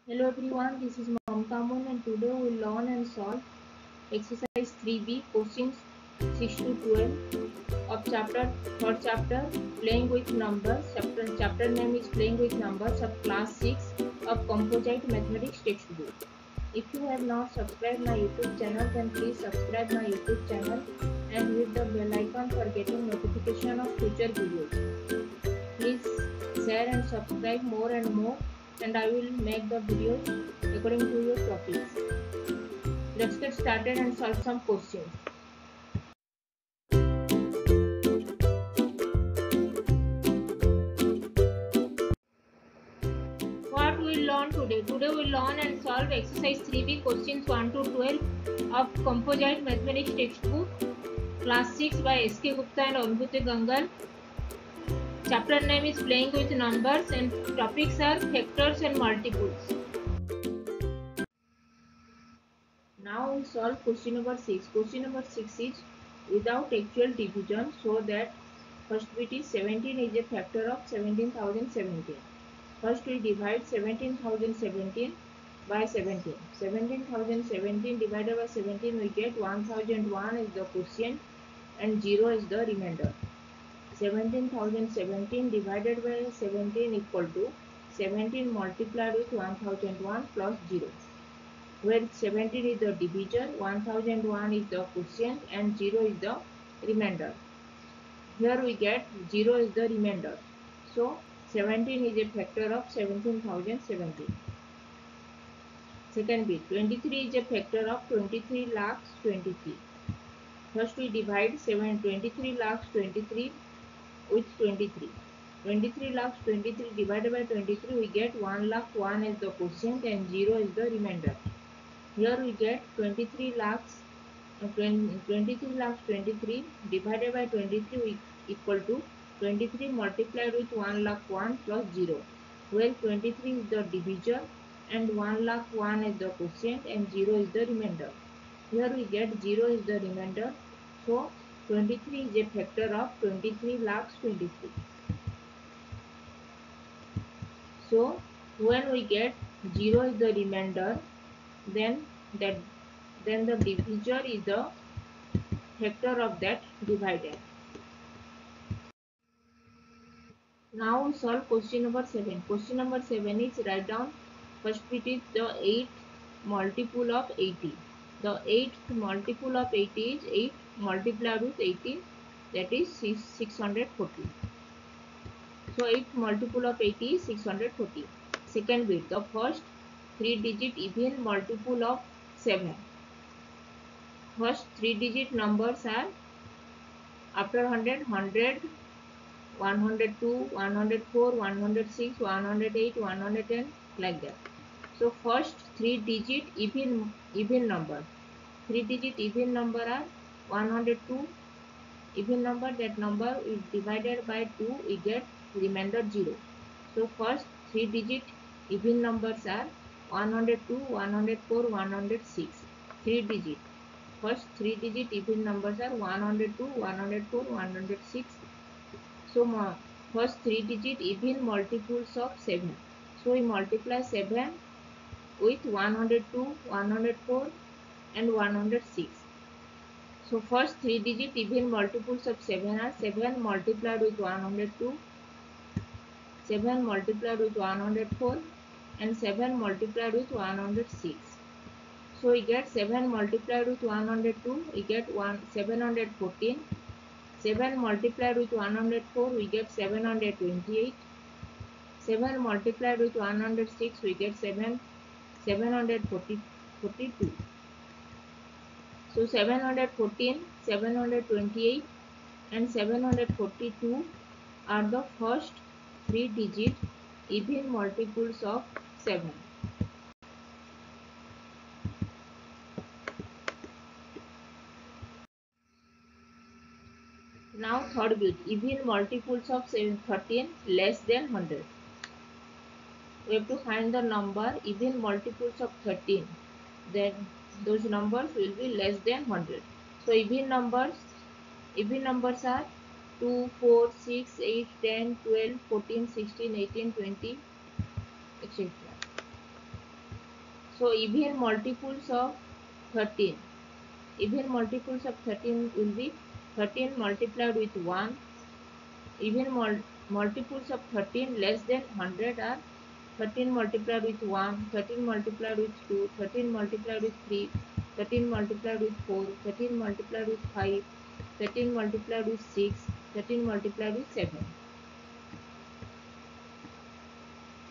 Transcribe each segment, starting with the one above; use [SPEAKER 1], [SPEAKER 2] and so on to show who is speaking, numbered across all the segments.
[SPEAKER 1] Hello everyone, this is Mamta Moon and today we will learn and solve exercise 3B questions 6 to 12 of third chapter playing with numbers. Chapter name is playing with numbers of class 6 of composite mathematics textbook. If you have not subscribed my YouTube channel then please subscribe my YouTube channel and hit the bell icon for getting notification of future videos. Please share and subscribe more and more and I will make the videos according to your topics. Let's get started and solve some questions. What we will learn today? Today we will learn and solve exercise 3B questions 1 to 12 of composite mathematics textbook class 6 by S.K. Gupta and Anubhuti Gangal. Chapter name is playing with numbers and topics are factors and multiples. Now we solve question number 6. Question number 6 is without actual division, so that first bit is 17 is a factor of 17,017. First we divide 17,017 by 17. 17,017 divided by 17 we get 1001 is the quotient and 0 is the remainder. 17,017 divided by 17 equal to 17 multiplied with 1001 plus 0. Where 17 is the divisor, 1001 is the quotient and 0 is the remainder. Here we get 0 is the remainder. So 17 is a factor of 17,017. Second bit, 23 is a factor of 23 lakhs 23. First we divide 23 lakhs 23 with 23. 23 lakhs 23 divided by 23 we get 1 lakh 1 is the quotient and 0 is the remainder. Here we get 23 lakhs 23 divided by 23 equal to 23 multiplied with 1 lakh 1 plus 0. Where 23 is the divisor and 1 lakh 1 is the quotient and 0 is the remainder. Here we get 0 is the remainder. So 23 is a factor of 23 lakhs 23. So when we get 0 is the remainder, then the divisor is the factor of that divided. Now we solve question number 7. Question number 7 is write down first bit is the 8th multiple of 80. The 8th multiple of 80 is 8 multiplied with 18, that is 640. So 8th multiple of 80 is 640. Second bit, the first 3-digit even multiple of 7. First 3-digit numbers are after 100, 100, 102, 104, 106, 108, 110 like that. So first 3-digit even number. 3-digit even number are 102. Even number, that number is divided by 2, we get remainder 0. So first 3-digit even numbers are 102, 104, 106. 3-digit. First 3-digit even numbers are 102, 104, 106. So first 3-digit even multiples of 7. So we multiply 7 with 102, 104 and 106. So first 3-digit even multiples of 7 are 7 multiplied with 102, 7 multiplied with 104 and 7 multiplied with 106. So we get 7 multiplied with 102, we get 714. 7 multiplied with 104, we get 728. 7 multiplied with 106, we get 742. So 714, 728 and 742 are the first 3-digit even multiples of 7. Now third bit, even multiples of 13 less than 100. We have to find the number even multiples of 13. Then those numbers will be less than 100. So even numbers are 2, 4, 6, 8, 10, 12, 14, 16, 18, 20, etc. So even multiples of 13. Even multiples of 13 will be 13 multiplied with 1. Even multiples of 13 less than 100 are 13 multiplied with 1, 13 multiplied with 2, 13 multiplied with 3, 13 multiplied with 4, 13 multiplied with 5, 13 multiplied with 6, 13 multiplied with 7.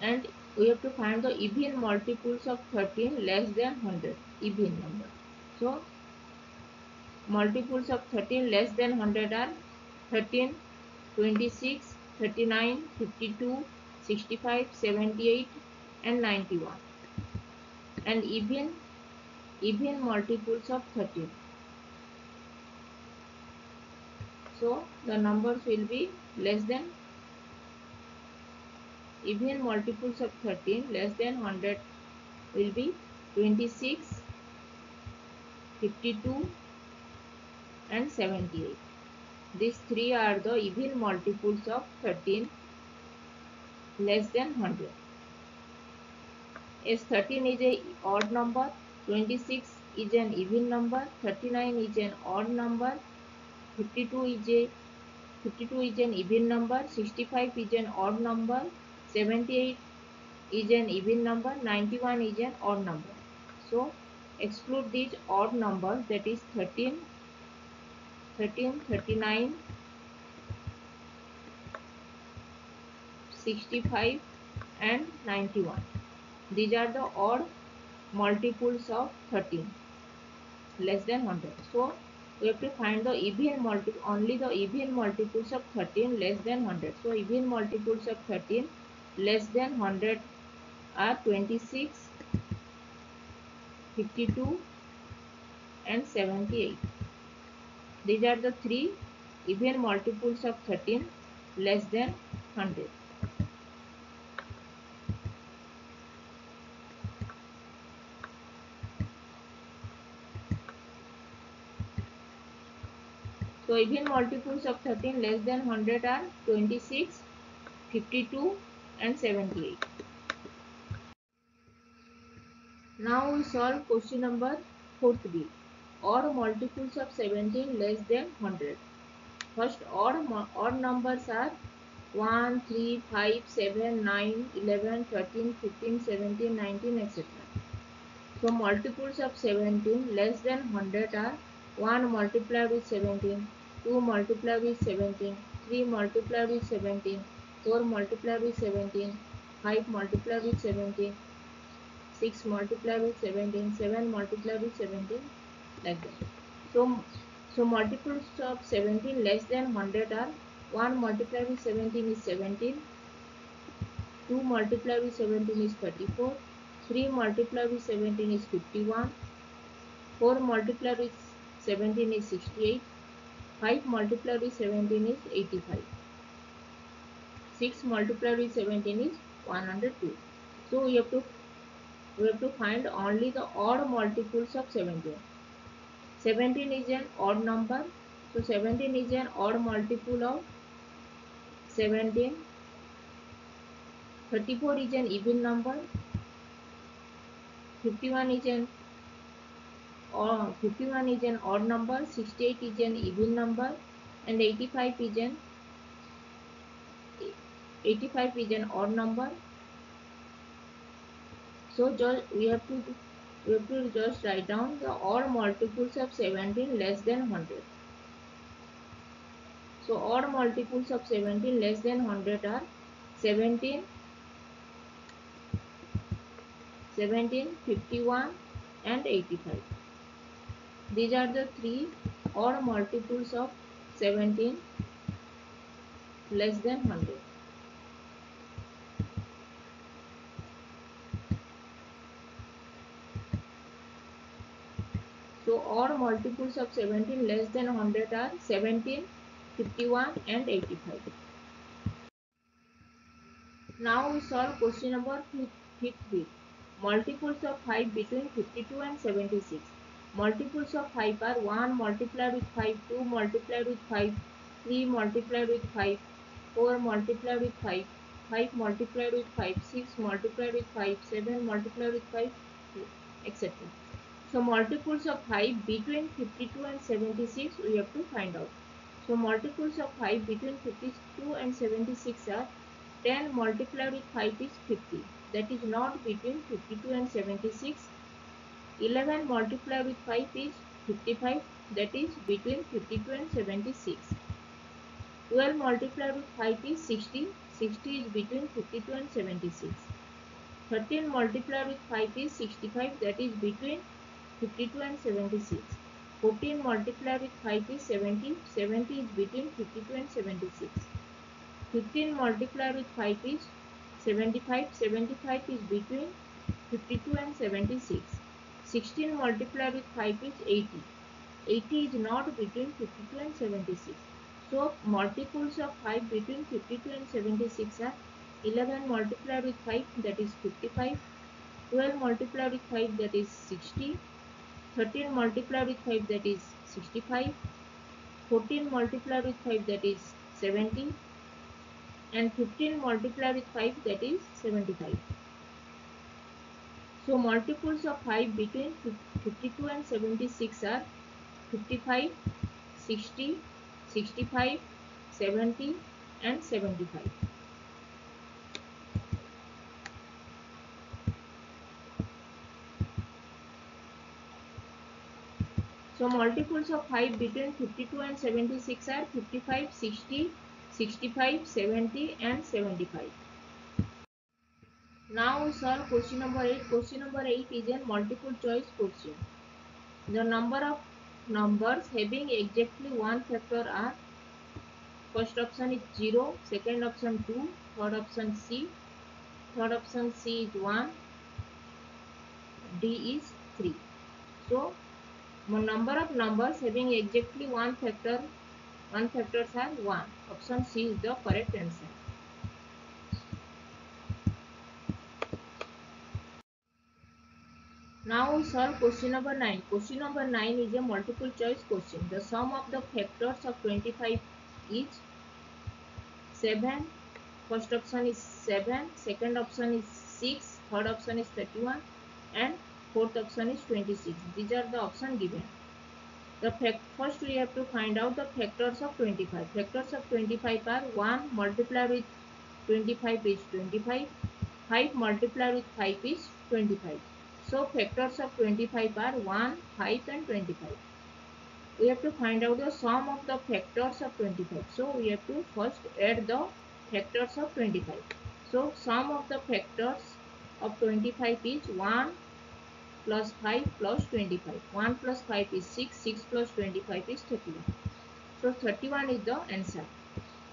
[SPEAKER 1] And we have to find the even multiples of 13 less than 100, even number. So multiples of 13 less than 100 are 13, 26, 39, 52, 65, 78 and 91. And even multiples of 13. So the numbers will be less than even multiples of 13 less than 100 will be 26, 52 and 78. These three are the even multiples of 13 less than 100. As 13 is a odd number, 26 is an even number, 39 is an odd number, 52 is an even number, 65 is an odd number, 78 is an even number, 91 is an odd number. So exclude these odd numbers, that is 13, 39, 65 and 91. These are the odd multiples of 13 less than 100. So we have to find the only the even multiples of 13 less than 100. So even multiples of 13 less than 100 are 26, 52 and 78. These are the three even multiples of 13 less than 100. So even multiples of 13 less than 100 are 26, 52 and 78. Now we solve question number 4th. Odd multiples of 17 less than 100. First odd numbers are 1, 3, 5, 7, 9, 11, 13, 15, 17, 19, etc. So multiples of 17 less than 100 are 1 multiplied with 17, 2 multiplied with 17, 3 multiplied with 17, 4 multiplied with 17, 5 multiplied with 17, 6 multiplied with 17, 7 multiplied with 17, like that. So multiples of 17 less than 100 are 1 multiplied with 17 is 17, 2 multiplied with 17 is 34, 3 multiplied with 17 is 51, 4 multiplied with 17 is 68, 5 multiplied with 17 is 85, 6 multiplied with 17 is 102. So we have to find only the odd multiples of 17. 17 is an odd number, so 17 is an odd multiple of 17. 34 is an even number, 51 is an 51 is an odd number, 68 is an even number, and 85 is an odd number. So we have to just write down the odd multiples of 17 less than 100. So odd multiples of 17 less than 100 are 17, 51 and 85. These are the three odd multiples of 17 less than 100. So odd multiples of 17 less than 100 are 17, 51 and 85. Now we solve question number 5th. Multiples of 5 between 52 and 76. Multiples of 5 are 1 multiplied with 5, 2 multiplied with 5, 3 multiplied with 5, 4 multiplied with 5, 5 multiplied with 5, 6 multiplied with 5, 7 multiplied with 5, etc. So multiples of 5 between 52 and 76 we have to find out. So multiples of 5 between 52 and 76 are 10 multiplied with 5 is 50. That is not between 52 and 76. 11 multiplied with 5 is 55. That is between 52 and 76. 12 multiplied with 5 is 60. 60 is between 52 and 76. 13 multiplied with 5 is 65. That is between 52 and 76. 14 multiplied with 5 is 70. 70 is between 52 and 76. 15 multiplied with 5 is 75. 75 is between 52 and 76. 16 multiplied with 5 is 80. 80 is not between 52 and 76. So multiples of 5 between 52 and 76 are 11 multiplied with 5, that is 55. 12 multiplied with 5, that is 60. 13 multiplied with 5, that is 65. 14 multiplied with 5, that is 70. And 15 multiplied with 5, that is 75. So multiples of 5 between 52 and 76 are 55, 60, 65, 70 and 75. So multiples of 5 between 52 and 76 are 55, 60, 65, 70 and 75. Now we solve question number 8. Question number 8 is a multiple choice question. The number of numbers having exactly one factor are: first option is 0, second option 2, third option C. Third option C is 1, D is 3. So number of numbers having exactly one factors are 1. Option C is the correct answer. Now we solve question number 9. Question number 9 is a multiple choice question. The sum of the factors of 25 is 7. First option is 7, second option is 6, third option is 31 and fourth option is 26. These are the options given. First we have to find out the factors of 25. Factors of 25 are 1 multiplied with 25 is 25. 5 multiplied with 5 is 25. So factors of 25 are 1, 5 and 25. We have to find out the sum of the factors of 25. So we have to first add the factors of 25. So sum of the factors of 25 is 1 plus 5 plus 25. 1 plus 5 is 6, 6 plus 25 is 31. So 31 is the answer.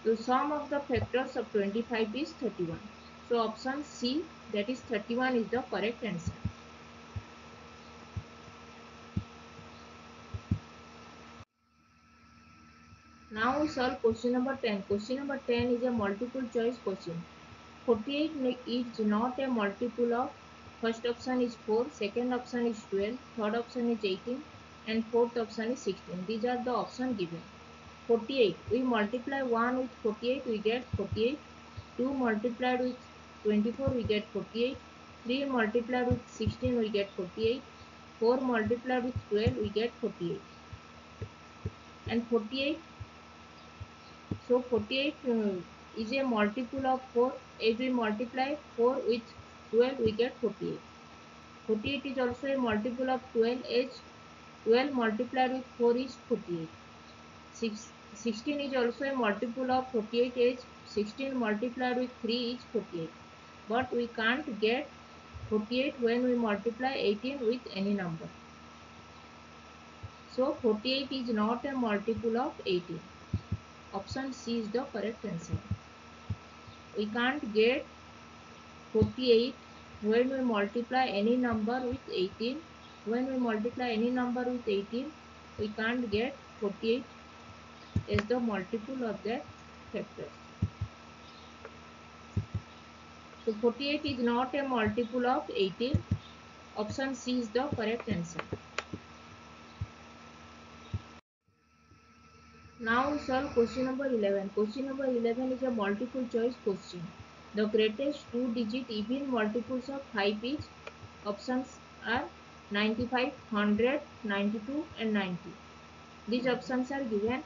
[SPEAKER 1] The sum of the factors of 25 is 31. So option C, that is 31, is the correct answer. Now we solve question number 10. Question number 10 is a multiple choice question. 48 is not a multiple of first option is 4, second option is 12, third option is 18 and fourth option is 16. These are the options given. 48. We multiply 1 with 48, we get 48. 2 multiplied with 24, we get 48. 3 multiplied with 16, we get 48. 4 multiplied with 12, we get 48. And 48, so 48 is a multiple of 4. If we multiply 4 with 12, we get 48. 48 is also a multiple of 12, as 12 multiplied with 4 is 48. 16 is also a multiple of 48, as 16 multiplied with 3 is 48. But we can't get 48 when we multiply 18 with any number. So 48 is not a multiple of 18. Option C is the correct answer. We can't get 48 when we multiply any number with 18. When we multiply any number with 18, we can't get 48 as the multiple of that factor. So 48 is not a multiple of 18. Option C is the correct answer. Now we solve question number 11. Question number 11 is a multiple choice question. The greatest two-digit even multiples of 5 is options are 95, 100, 92 and 90. These options are given.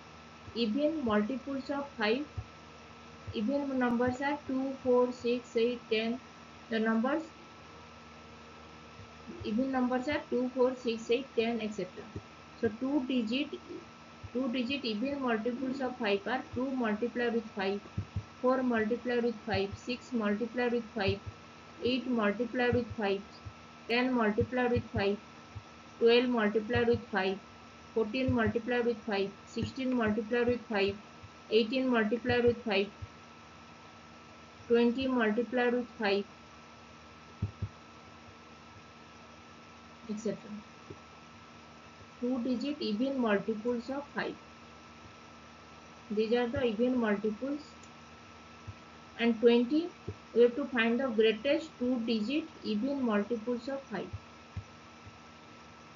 [SPEAKER 1] Even multiples of 5, even numbers are 2, 4, 6, 8, 10. The numbers, even numbers are 2, 4, 6, 8, 10, etc. So two digit even multiples of 5 are 2 multiplied with 5, 4 multiplied with 5, 6 multiplied with 5, 8 multiplied with 5, 10 multiplied with 5, 12 multiplied with 5, 14 multiplied with 5, 16 multiplied with 5, 18 multiplied with 5, 20 multiplied with 5, etc. Two-digit even multiples of 5. These are the even multiples. And 20, we have to find the greatest two-digit even multiples of 5.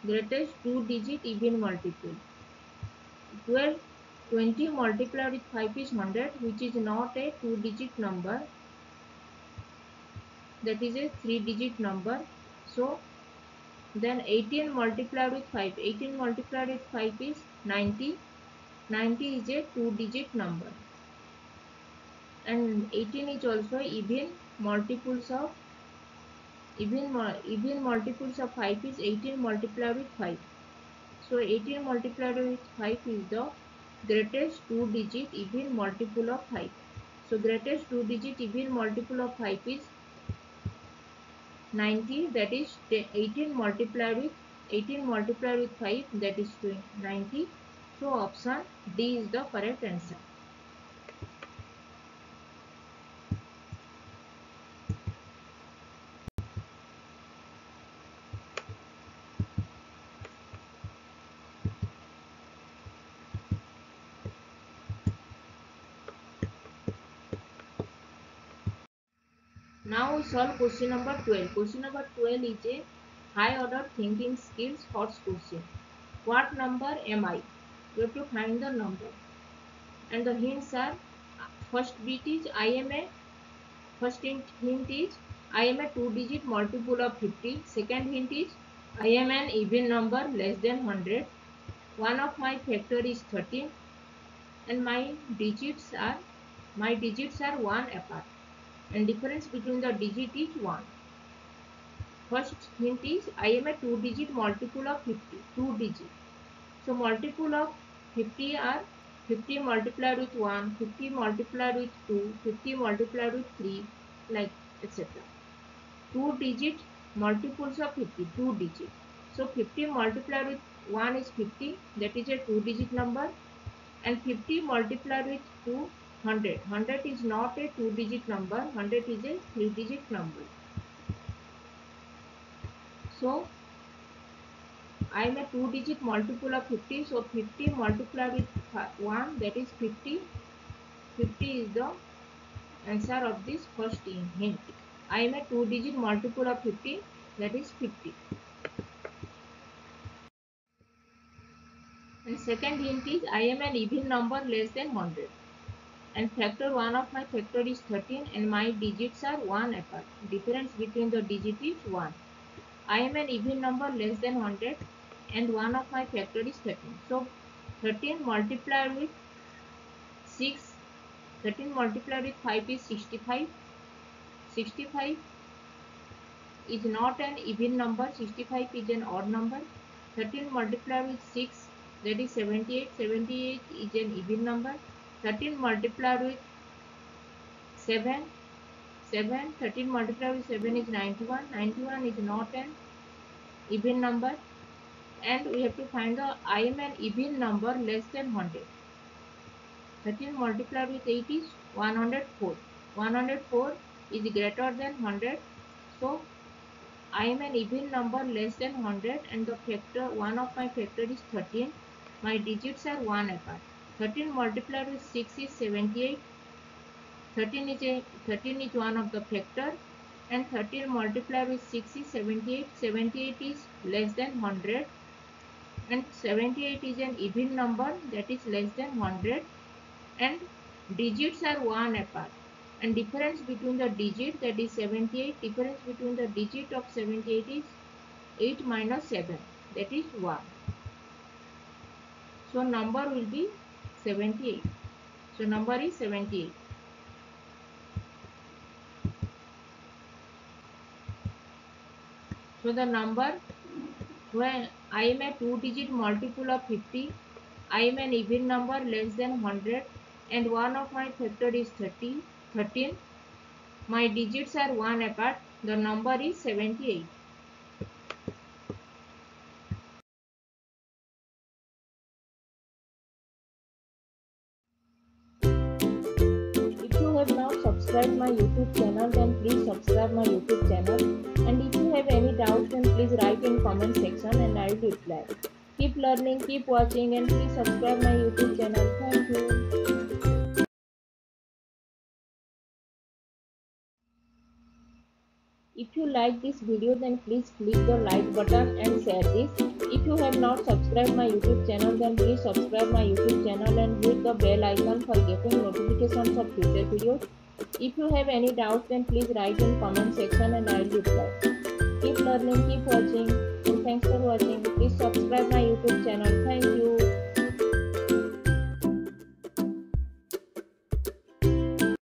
[SPEAKER 1] Greatest two-digit even multiple. 12, 20 multiplied with 5 is 100, which is not a two-digit number. That is a three-digit number. So then 18 multiplied with 5. 18 multiplied with 5 is 90. 90 is a two-digit number. And 18 is also even multiples of even multiples of 5 is 18 multiplied with 5. So 18 multiplied with 5 is the greatest two-digit even multiple of 5. So greatest two-digit even multiple of 5 is 90, that is 18 multiplied with 5, that is 90. So option D is the correct answer. Now we solve question number 12. Question number 12 is a high order thinking skills first question. What number am I? You have to find the number. And the hints are, first bit is I am a, first hint is I am a two-digit multiple of 50. Second hint is I am an even number less than 100. One of my factor is 13 and my digits are 1 apart. And difference between the digit is 1. First hint is I am a two-digit multiple of 50. Two digit. So multiple of 50 are 50 multiplied with 1, 50 multiplied with 2, 50 multiplied with 3, like etc. Two-digit multiples of 50. Two digit. So 50 multiplied with 1 is 50. That is a two-digit number. And 50 multiplied with 2, 100. 100 is not a two-digit number. 100 is a three-digit number. So I am a two-digit multiple of 50. So 50 multiplied with 1, that is 50. 50 is the answer of this first hint. I am a two-digit multiple of 50, that is 50. And second hint is I am an even number less than 100. And factor 1 of my factor is 13 and my digits are 1 apart. Difference between the digit is 1. I am an even number less than 100 and 1 of my factor is 13. So 13 multiplied with 6, 13 multiplied with 5 is 65. 65 is not an even number. 65 is an odd number. 13 multiplied with 6, that is 78. 78 is an even number. 13 multiplied with 7, 13 multiplied with 7 is 91. 91 is not an even number. And we have to find the I am an even number less than 100. 13 multiplied with 8 is 104. 104 is greater than 100. So I am an even number less than 100 and the factor, one of my factor is 13. My digits are 1 apart. 13 multiplied with 6 is 78. 13 is one of the factor and 13 multiplied with 6 is 78. 78 is less than 100 and 78 is an even number, that is less than 100 and digits are 1 apart. And difference between the digit, that is 78, difference between the digit of 78 is 8 minus 7, that is 1. So number will be 78. So number is 78. So the number, when I am a 2-digit multiple of 50, I am an even number less than 100, and one of my factor is 13. My digits are 1 apart. The number is 78. If you have not subscribed my YouTube channel, then please subscribe my YouTube channel. And if you have any doubts, then please write in comment section and I will reply. Keep learning, keep watching, and please subscribe my YouTube channel. Thank you. If you like this video, then please click the like button and share this. If you have not subscribed my YouTube channel, then please subscribe my YouTube channel and hit the bell icon for getting notifications of future videos. If you have any doubts, then please write in comment section and I will reply. Keep learning, keep watching, and thanks for watching. Please subscribe my